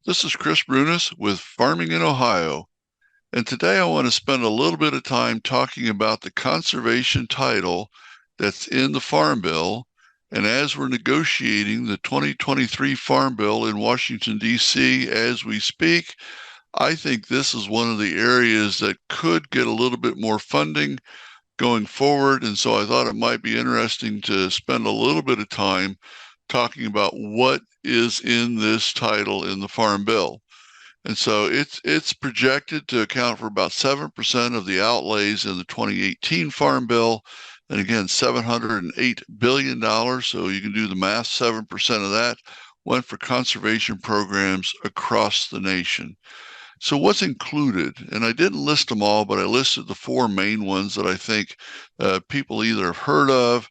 This is Chris Bruynis with Farming in Ohio, and today I want to spend a little bit of time talking about the conservation title that's in the Farm Bill. And as we're negotiating the 2023 Farm Bill in Washington, D.C. as we speak, I think this is one of the areas that could get a little bit more funding going forward. And so I thought it might be interesting to spend a little bit of time talking about what is in this title in the Farm Bill. And so it's projected to account for about 7% of the outlays in the 2018 Farm Bill. And again, $708 billion. So you can do the math, 7% of that went for conservation programs across the nation. So what's included? And I didn't list them all, but I listed the four main ones that I think people either have heard of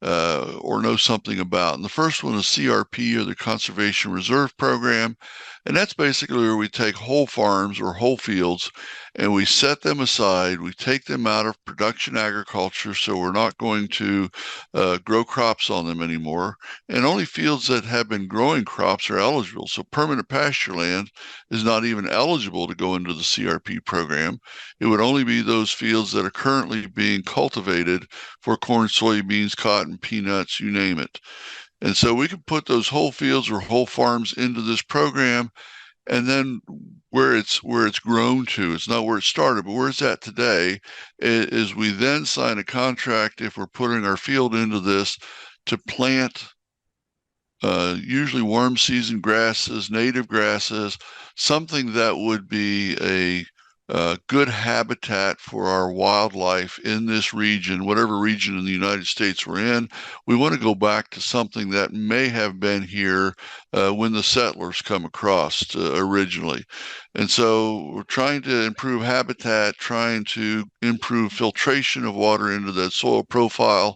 or know something about. And the first one is CRP, or the Conservation Reserve Program. And that's basically where we take whole farms or whole fields and we set them aside. We take them out of production agriculture, so we're not going to grow crops on them anymore. And only fields that have been growing crops are eligible. So permanent pasture land is not even eligible to go into the CRP program. It would only be those fields that are currently being cultivated for corn, soybeans, cotton, peanuts, you name it. And so we can put those whole fields or whole farms into this program, and then where it's grown to, it's not where it started, but where it's at today, is we then sign a contract, if we're putting our field into this, to plant usually warm season grasses, native grasses, something that would be a good habitat for our wildlife in this region, whatever region in the United States we're in. We want to go back to something that may have been here when the settlers come across originally. And so we're trying to improve habitat, trying to improve filtration of water into that soil profile.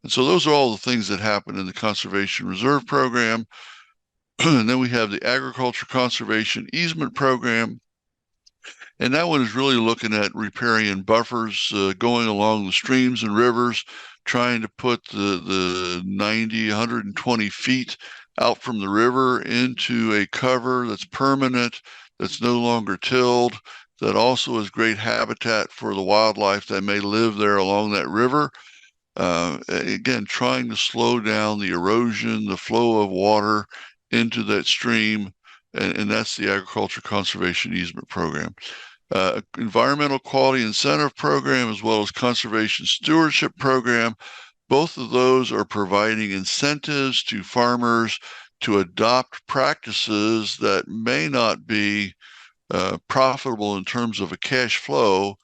And so those are all the things that happen in the Conservation Reserve Program. And then we have the Agriculture Conservation Easement Program. And that one is really looking at riparian buffers going along the streams and rivers, trying to put the 90, 120 feet out from the river into a cover that's permanent, that's no longer tilled, that also is great habitat for the wildlife that may live there along that river. Again, trying to slow down the erosion, the flow of water into that stream, and that's the Agriculture Conservation Easement Program. Environmental Quality Incentive Program, as well as Conservation Stewardship Program. Both of those are providing incentives to farmers to adopt practices that may not be profitable in terms of a cash flow,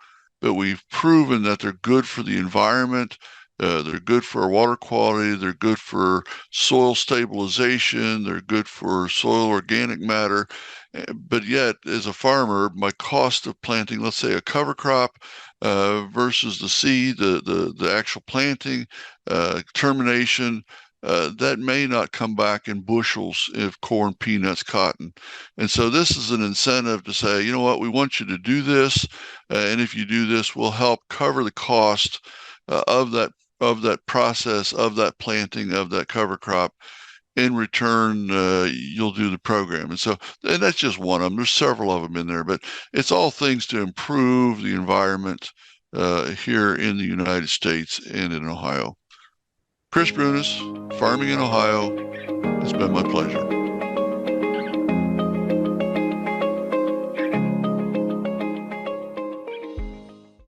but we've proven that they're good for the environment. They're good for our water quality. They're good for soil stabilization. They're good for soil organic matter. But yet, as a farmer, my cost of planting, let's say, a cover crop versus the seed, the actual planting, termination, that may not come back in bushels if corn, peanuts, cotton. And so this is an incentive to say, you know what, we want you to do this. And if you do this, we'll help cover the cost of that process, of that planting, of that cover crop. In return, you'll do the program. And that's just one of them. There's several of them in there, but it's all things to improve the environment here in the United States and in Ohio. Chris Bruynis, Farming in Ohio. It's been my pleasure.